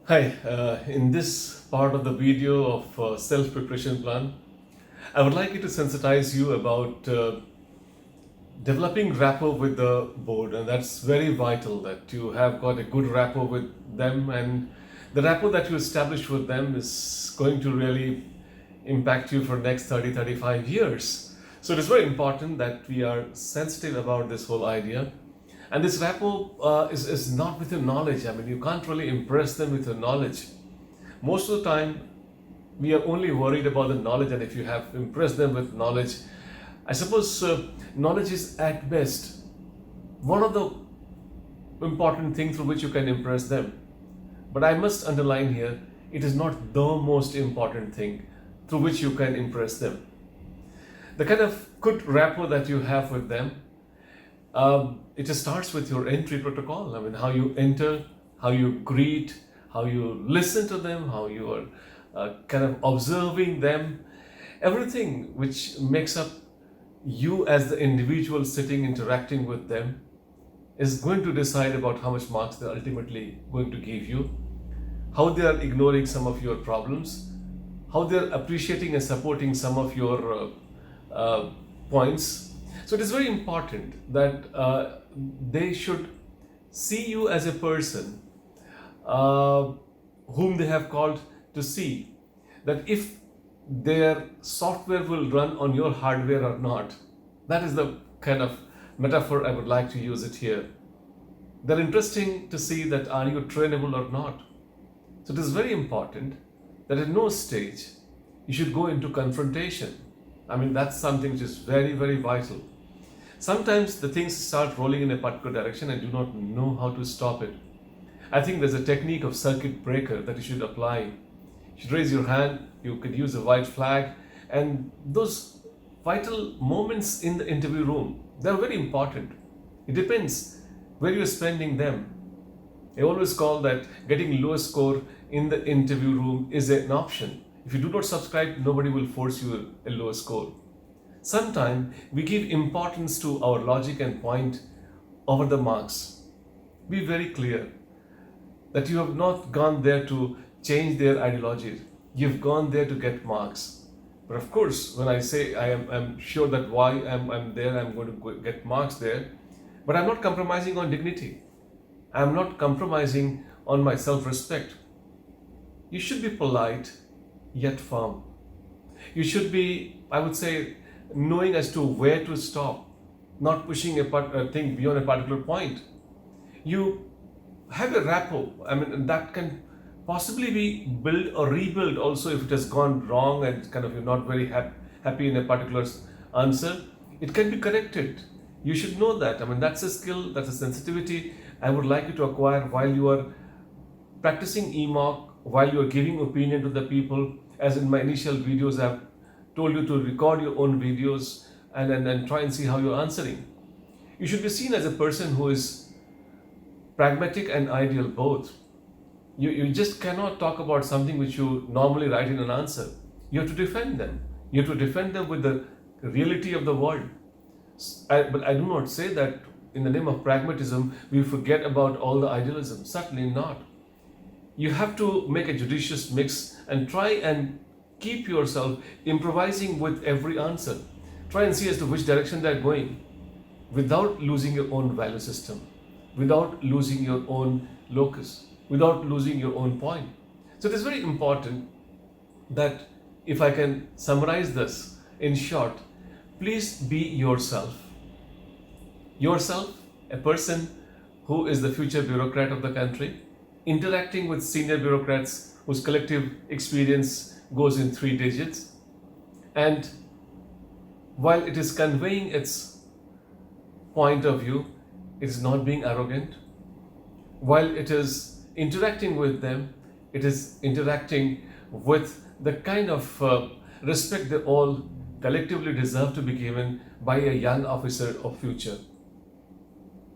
Hi, in this part of the video of self-preparation plan, I would like you to sensitize you about developing rapport with the board, and that's very vital that you have got a good rapport with them, and the rapport that you establish with them is going to really impact you for next 30-35 years. So it is very important that we are sensitive about this whole idea. And this rapport is not with your knowledge. I mean, you can't really impress them with your knowledge. Most of the time, we are only worried about the knowledge, and if you have impressed them with knowledge, I suppose knowledge is at best one of the important things through which you can impress them. But I must underline here, it is not the most important thing through which you can impress them. The kind of good rapport that you have with them, it just starts with your entry protocol. I mean, how you enter, how you greet, how you listen to them, how you are kind of observing them, everything which makes up you as the individual sitting interacting with them is going to decide about how much marks they're ultimately going to give you, how they are ignoring some of your problems, how they're appreciating and supporting some of your points. So it is very important that they should see you as a person whom they have called to see, that if their software will run on your hardware or not. That is the kind of metaphor I would like to use it here. They're interesting to see that are you trainable or not. So it is very important that at no stage you should go into confrontation. I mean, that's something which is very, very vital. Sometimes the things start rolling in a particular direction and do not know how to stop it. I think there's a technique of circuit breaker that you should apply. You should raise your hand, you could use a white flag, and those vital moments in the interview room, they're very important. It depends where you're spending them. I always call that getting lower score in the interview room is an option. If you do not subscribe, nobody will force you a lower score. Sometimes we give importance to our logic and point over the marks. Be very clear that you have not gone there to change their ideology. You've gone there to get marks. But of course, when I say I'm sure that why I'm there, I'm going to get marks there, but I'm not compromising on dignity. I'm not compromising on my self-respect. You should be polite, yet firm. You should be, I would say, knowing as to where to stop, not pushing a thing beyond a particular point. You have a rapport. I mean, that can possibly be built or rebuilt also if it has gone wrong and kind of you're not very happy in a particular answer. It can be corrected. You should know that. I mean, that's a skill, that's a sensitivity I would like you to acquire while you are practicing EMOC, while you are giving opinion to the people. As in my initial videos, I've told you to record your own videos and try and see how you're answering. You should be seen as a person who is pragmatic and ideal both. You just cannot talk about something which you normally write in an answer. You have to defend them. You have to defend them with the reality of the world. But I do not say that in the name of pragmatism, we forget about all the idealism. Certainly not. You have to make a judicious mix and try and keep yourself improvising with every answer. Try and see as to which direction they're going without losing your own value system, without losing your own locus, without losing your own point. So it is very important that if I can summarize this in short, please be yourself. Yourself, a person who is the future bureaucrat of the country, interacting with senior bureaucrats whose collective experience goes in 3 digits. And while it is conveying its point of view, it is not being arrogant. While it is interacting with them, it is interacting with the kind of respect they all collectively deserve to be given by a young officer of future.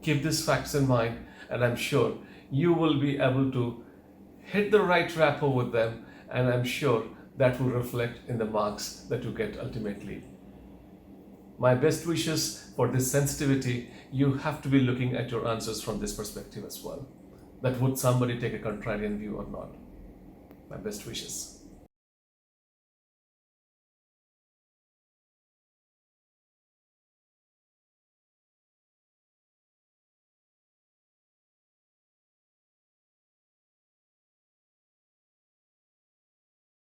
Keep these facts in mind, and I'm sure you will be able to hit the right rapport with them, and I'm sure that will reflect in the marks that you get ultimately. My best wishes for this sensitivity. You have to be looking at your answers from this perspective as well. That would somebody take a contrarian view or not? My best wishes.